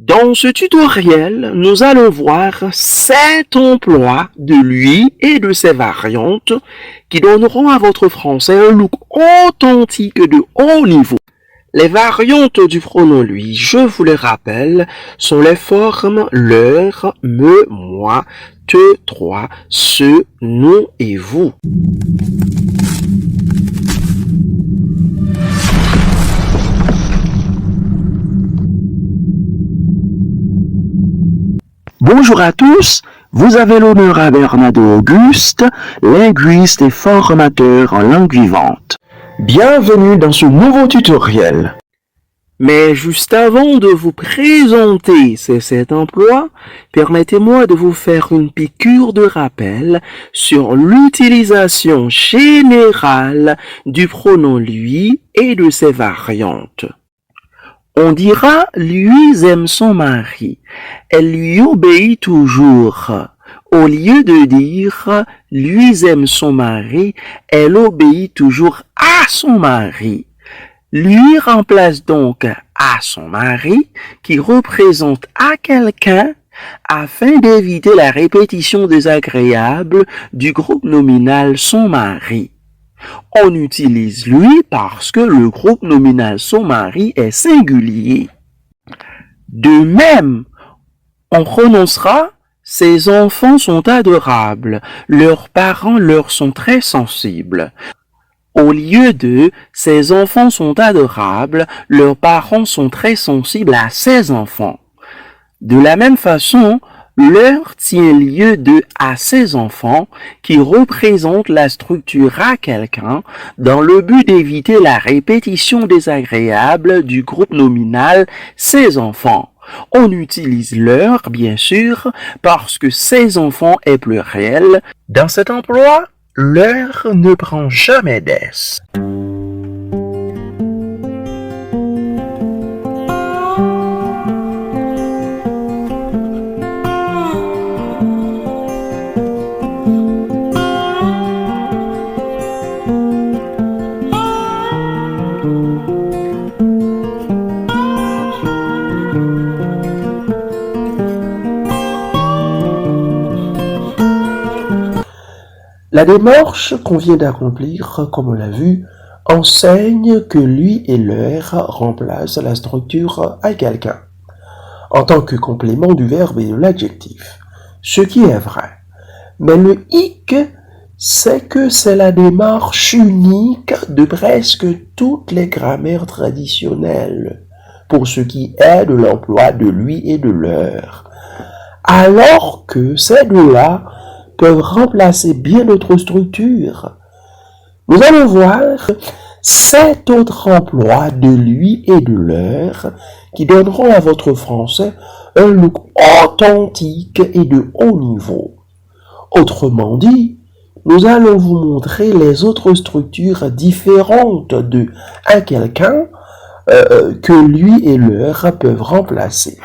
Dans ce tutoriel, nous allons voir 7 emplois de lui et de ses variantes qui donneront à votre français un look authentique de haut niveau. Les variantes du pronom lui, je vous les rappelle, sont les formes leur, me, moi, te, toi, ce, nous et vous. Bonjour à tous, vous avez l'honneur à Bernardo Auguste, linguiste et formateur en langue vivante. Bienvenue dans ce nouveau tutoriel. Mais juste avant de vous présenter ces 7 emplois, permettez-moi de vous faire une piqûre de rappel sur l'utilisation générale du pronom lui et de ses variantes. On dira « lui aime son mari », elle lui obéit toujours. Au lieu de dire « lui aime son mari », elle obéit toujours à son mari. Lui remplace donc à son mari, qui représente à quelqu'un, afin d'éviter la répétition désagréable du groupe nominal son mari. On utilise lui parce que le groupe nominal son mari est singulier. De même, on prononcera « ses enfants sont adorables, leurs parents leur sont très sensibles ». Au lieu de « ses enfants sont adorables, leurs parents sont très sensibles à ses enfants ». De la même façon, leur tient lieu de « à ses enfants » qui représente la structure à quelqu'un dans le but d'éviter la répétition désagréable du groupe nominal « ses enfants ». On utilise leur, bien sûr, parce que « ses enfants » est pluriel. Dans cet emploi, leur ne prend jamais d'ess. La démarche qu'on vient d'accomplir, comme on l'a vu, enseigne que lui et leur remplacent la structure à quelqu'un, en tant que complément du verbe et de l'adjectif, ce qui est vrai. Mais le hic, c'est que c'est la démarche unique de presque toutes les grammaires traditionnelles, pour ce qui est de l'emploi de lui et de leur, alors que ces deux-là peuvent remplacer bien d'autres structures. Nous allons voir 7 autres emplois de lui et de leur qui donneront à votre français un look authentique et de haut niveau. Autrement dit, nous allons vous montrer les autres structures différentes de « à quelqu'un » que lui et leur peuvent remplacer.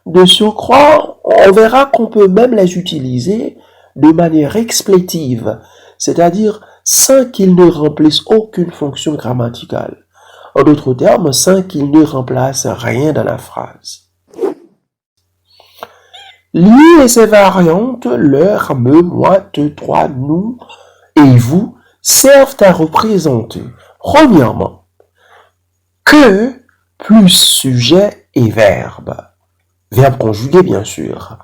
De surcroît, on verra qu'on peut même les utiliser de manière explétive, c'est-à-dire sans qu'ils ne remplissent aucune fonction grammaticale. En d'autres termes, sans qu'ils ne remplacent rien dans la phrase. Lui et ses variantes, leur, me, moi, te, toi, nous et vous, servent à représenter, premièrement, que plus sujet et verbe. Verbe conjugué, bien sûr.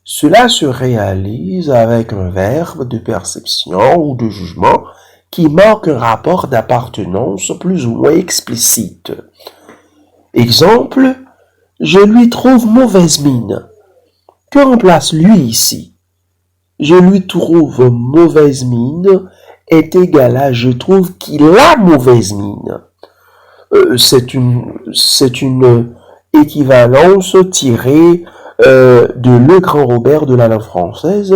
Cela se réalise avec un verbe de perception ou de jugement qui marque un rapport d'appartenance plus ou moins explicite. Exemple, je lui trouve mauvaise mine. Que remplace lui ici? Je lui trouve mauvaise mine est égal à je trouve qu'il a mauvaise mine. C'est une équivalence tirée de Le Grand Robert de la langue française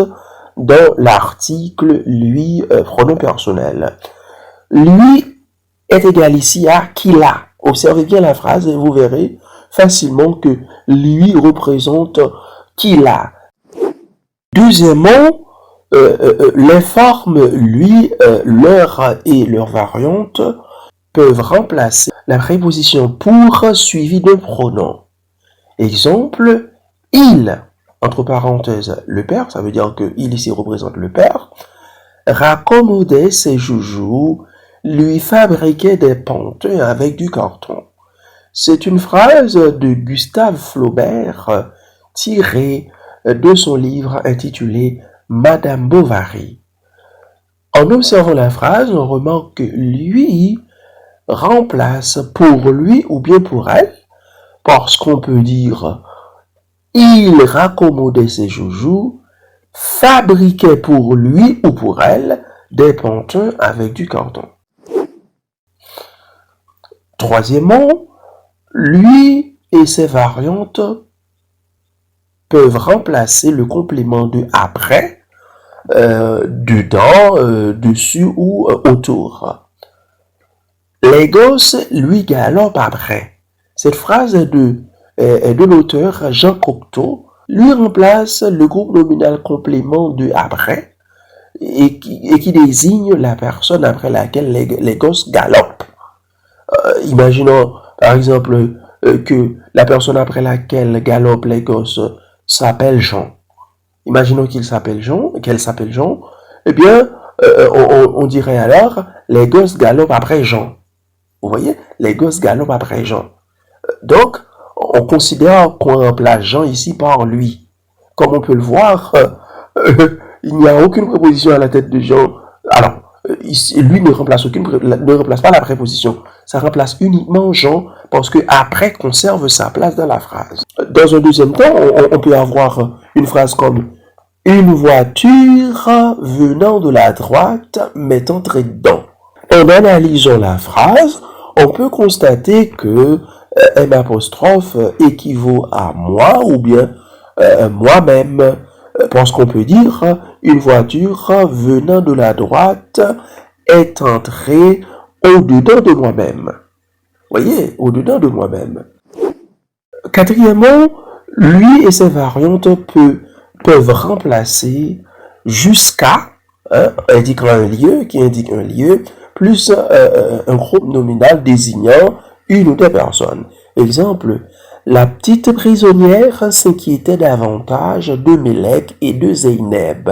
dans l'article lui pronom personnel. Lui est égal ici à qu'il a. Observez bien la phrase et vous verrez facilement que lui représente qu'il a. Deuxièmement, les formes lui, leur et leurs variantes peuvent remplacer la préposition pour suivie d'un pronom. Exemple, il, entre parenthèses, le père, ça veut dire que il ici représente le père, raccommodait ses joujoux, lui fabriquait des pantins avec du carton. C'est une phrase de Gustave Flaubert tirée de son livre intitulé Madame Bovary. En observant la phrase, on remarque que lui remplace pour lui ou bien pour elle, parce qu'on peut dire il raccommodait ses joujoux, fabriquait pour lui ou pour elle des pantins avec du carton. Troisièmement, lui et ses variantes peuvent remplacer le complément de après, dedans, dessus ou autour. Les gosses lui galopent après. Cette phrase est de l'auteur Jean Cocteau, lui remplace le groupe nominal complément de après et qui désigne la personne après laquelle les gosses galopent. Imaginons par exemple que la personne après laquelle galopent les gosses s'appelle Jean. Imaginons qu'elle s'appelle Jean, eh bien, on dirait alors les gosses galopent après Jean. Vous voyez, les gosses galopent après Jean. Donc, on considère qu'on remplace Jean ici par lui. Comme on peut le voir, il n'y a aucune préposition à la tête de Jean. Alors, lui ne remplace pas la préposition. Ça remplace uniquement Jean parce que après conserve sa place dans la phrase. Dans un deuxième temps, on peut avoir une phrase comme une voiture venant de la droite m'est entrée dedans. En analysant la phrase, on peut constater que M' équivaut à moi ou bien moi-même, parce qu'on peut dire une voiture venant de la droite est entrée au-dedans de moi-même. Voyez, au-dedans de moi-même. Quatrièmement, lui et ses variantes peuvent remplacer jusqu'à, indiquant un lieu, qui indique un lieu, plus un groupe nominal désignant une ou deux personnes. Exemple, la petite prisonnière s'inquiétait davantage de Mélec et de Zeynep.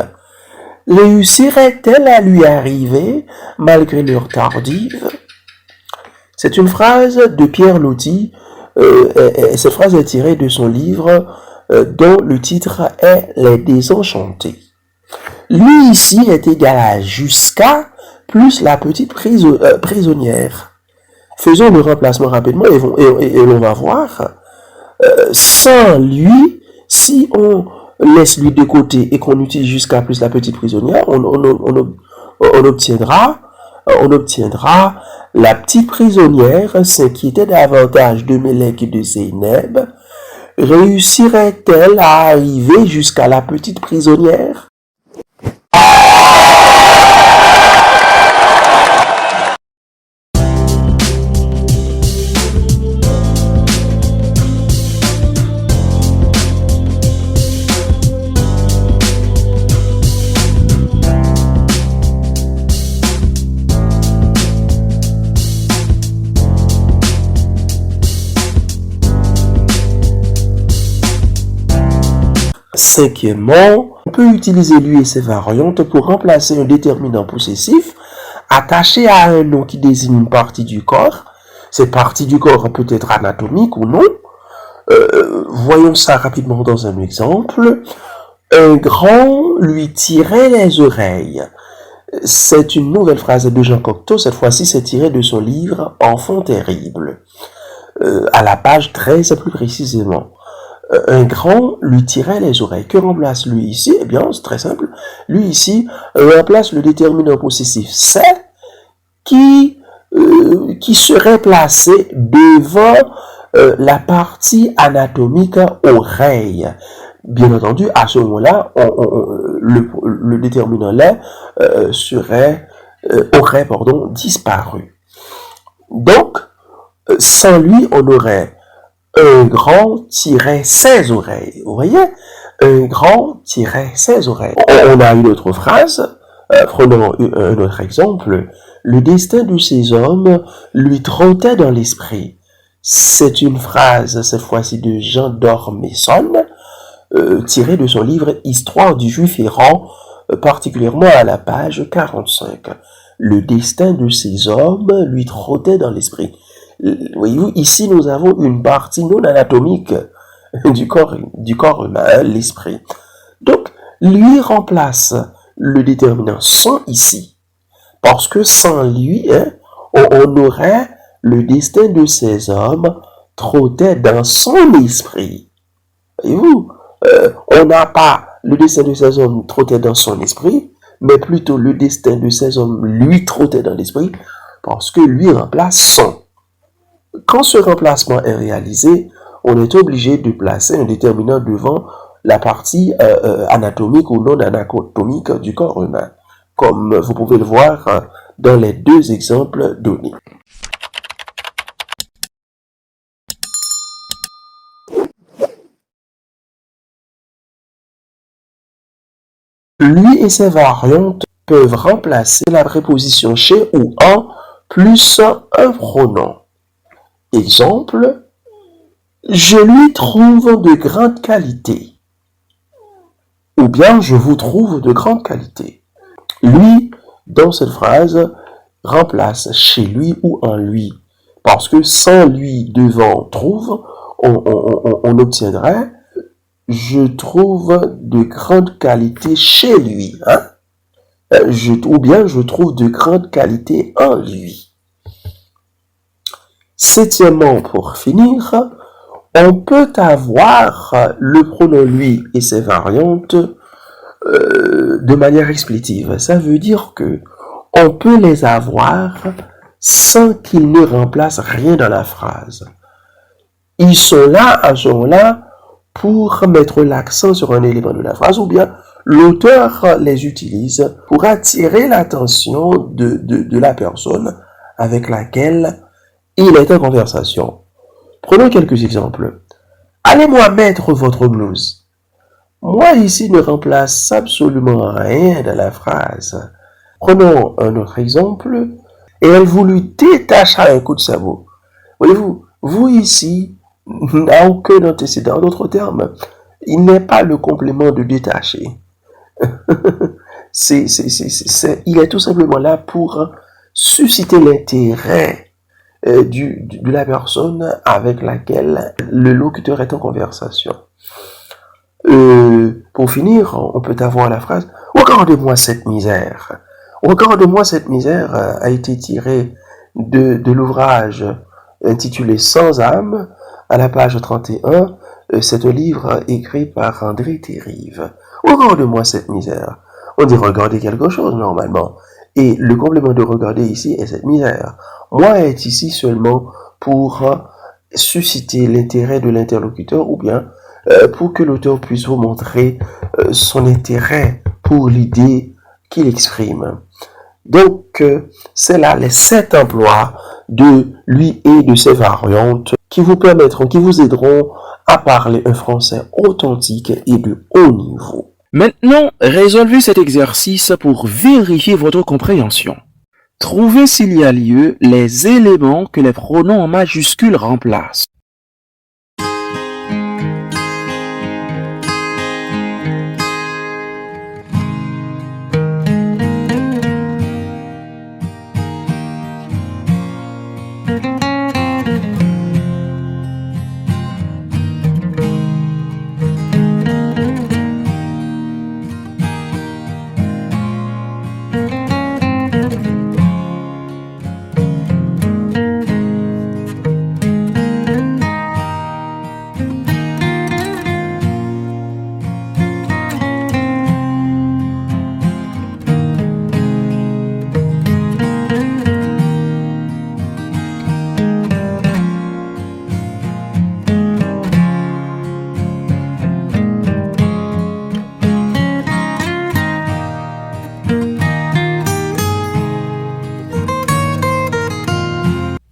Réussirait-elle à lui arriver malgré l'heure tardive? C'est une phrase de Pierre Loti. Cette phrase est tirée de son livre dont le titre est Les Désenchantés. Lui ici est égal à jusqu'à plus la petite prisonnière. Faisons le remplacement rapidement et l'on va voir. Sans lui, si on laisse lui de côté et qu'on utilise jusqu'à plus la petite prisonnière, on obtiendra la petite prisonnière s'inquiétait davantage de Mélec et de Zeynep. Réussirait-elle à arriver jusqu'à la petite prisonnière? Cinquièmement, on peut utiliser lui et ses variantes pour remplacer un déterminant possessif attaché à un nom qui désigne une partie du corps. Cette partie du corps peut être anatomique ou non. Voyons ça rapidement dans un exemple. Un grand lui tirait les oreilles. C'est une nouvelle phrase de Jean Cocteau. Cette fois-ci, c'est tiré de son livre Enfant terrible. À la page 13 plus précisément. Un grand lui tirait les oreilles. Que remplace lui ici? Eh bien, c'est très simple. Lui ici remplace le déterminant possessif c'est qui serait placé devant la partie anatomique oreille. Bien entendu, à ce moment-là, le déterminant là aurait disparu. Donc, sans lui, on aurait un grand tirait ses oreilles. Vous voyez? Un grand tirait ses oreilles. On a une autre phrase. Prenons un autre exemple. Le destin de ces hommes lui trottait dans l'esprit. C'est une phrase, cette fois-ci, de Jean d'Ormesson, tirée de son livre Histoire du Juif errant, particulièrement à la page 45. Le destin de ces hommes lui trottait dans l'esprit. Voyez-vous, ici nous avons une partie non anatomique du corps humain, l'esprit. Donc, lui remplace le déterminant sans ici, parce que sans lui, on aurait le destin de ces hommes trottait dans son esprit. Voyez-vous, on n'a pas le destin de ces hommes trottait dans son esprit, mais plutôt le destin de ces hommes lui trottait dans l'esprit, parce que lui remplace son. Quand ce remplacement est réalisé, on est obligé de placer un déterminant devant la partie anatomique ou non anatomique du corps humain, comme vous pouvez le voir dans les deux exemples donnés. Lui et ses variantes peuvent remplacer la préposition chez ou en plus un pronom. Exemple, je lui trouve de grande qualité. Ou bien je vous trouve de grande qualité. Lui, dans cette phrase, remplace chez lui ou en lui. Parce que sans lui devant trouve, on obtiendrait je trouve de grande qualité chez lui. Ou bien je trouve de grande qualité en lui. Septièmement, pour finir, on peut avoir le pronom lui et ses variantes de manière explétive. Ça veut dire que on peut les avoir sans qu'ils ne remplacent rien dans la phrase. Ils sont là à ce moment-là pour mettre l'accent sur un élément de la phrase, ou bien l'auteur les utilise pour attirer l'attention de la personne avec laquelle il est en conversation. Prenons quelques exemples. Allez-moi mettre votre blouse. Moi ici ne remplace absolument rien dans la phrase. Prenons un autre exemple. Et elle voulut détacher un coup de sabot. Voyez-vous, vous ici n'a aucun antécédent. En d'autres termes, il n'est pas le complément de détacher. Il est tout simplement là pour susciter l'intérêt de la personne avec laquelle le locuteur est en conversation. Pour finir, on peut avoir la phrase « Regarde-moi cette misère ». « Regarde-moi cette misère » a été tiré de l'ouvrage intitulé « Sans âme » à la page 31. C'est un livre écrit par André Thérive. « Regarde-moi cette misère ». On dit « regarder quelque chose » normalement. Et le complément de « regarder » ici est cette misère. Moi est ici seulement pour susciter l'intérêt de l'interlocuteur ou bien pour que l'auteur puisse vous montrer son intérêt pour l'idée qu'il exprime. Donc, c'est là les 7 emplois de lui et de ses variantes qui vous permettront, qui vous aideront à parler un français authentique et de haut niveau. Maintenant, résolvez cet exercice pour vérifier votre compréhension. Trouvez s'il y a lieu les éléments que les pronoms en majuscules remplacent.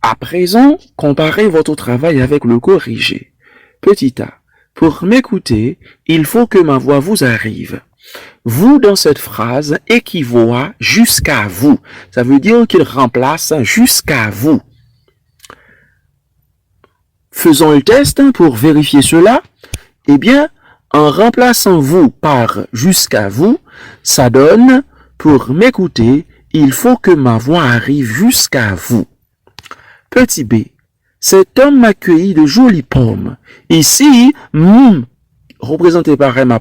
À présent, comparez votre travail avec le corrigé. Petit a. Pour m'écouter, il faut que ma voix vous arrive. Vous dans cette phrase équivaut à jusqu'à vous. Ça veut dire qu'il remplace jusqu'à vous. Faisons le test pour vérifier cela. Eh bien, en remplaçant vous par jusqu'à vous, ça donne pour m'écouter, il faut que ma voix arrive jusqu'à vous. Petit b. Cet homme m'a cueilli de jolies pommes. Ici, représenté par M',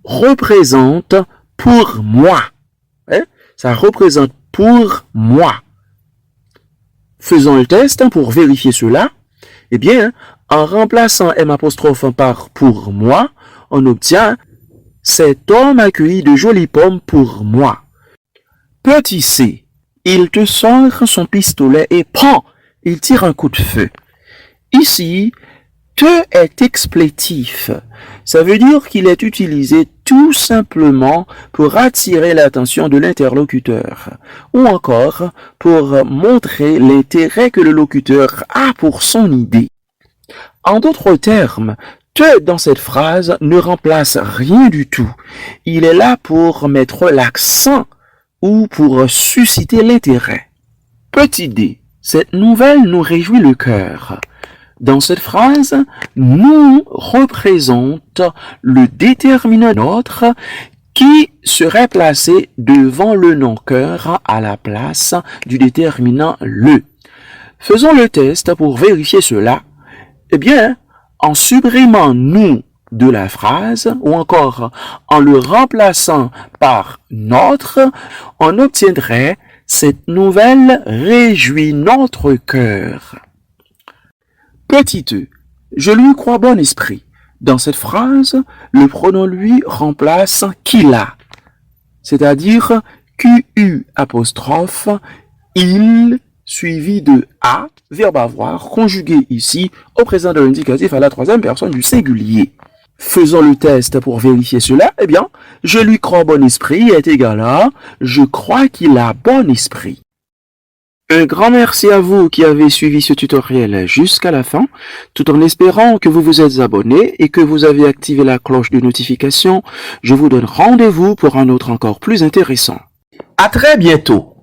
représente pour moi. Ça représente pour moi. Faisons le test pour vérifier cela. Eh bien, en remplaçant M' par pour moi, on obtient cet homme a cueilli de jolies pommes pour moi. Petit c. Il te sort son pistolet et prend. Il tire un coup de feu. Ici, te est explétif. Ça veut dire qu'il est utilisé tout simplement pour attirer l'attention de l'interlocuteur ou encore pour montrer l'intérêt que le locuteur a pour son idée. En d'autres termes, te dans cette phrase ne remplace rien du tout. Il est là pour mettre l'accent ou pour susciter l'intérêt. Petit d. Cette nouvelle nous réjouit le cœur. Dans cette phrase, nous représente le déterminant autre qui serait placé devant le nom-cœur à la place du déterminant le. Faisons le test pour vérifier cela. Eh bien, en supprimant nous de la phrase ou encore en le remplaçant par notre, on obtiendrait cette nouvelle réjouit notre cœur. Petit e, je lui crois bon esprit. Dans cette phrase, le pronom lui remplace qu'il a, c'est-à-dire QU apostrophe, il, suivi de a, verbe avoir, conjugué ici au présent de l'indicatif à la troisième personne du singulier. Faisons le test pour vérifier cela. Eh bien, je lui crois bon esprit est égal à je crois qu'il a bon esprit. Un grand merci à vous qui avez suivi ce tutoriel jusqu'à la fin, tout en espérant que vous vous êtes abonné et que vous avez activé la cloche de notification. Je vous donne rendez-vous pour un autre encore plus intéressant. À très bientôt.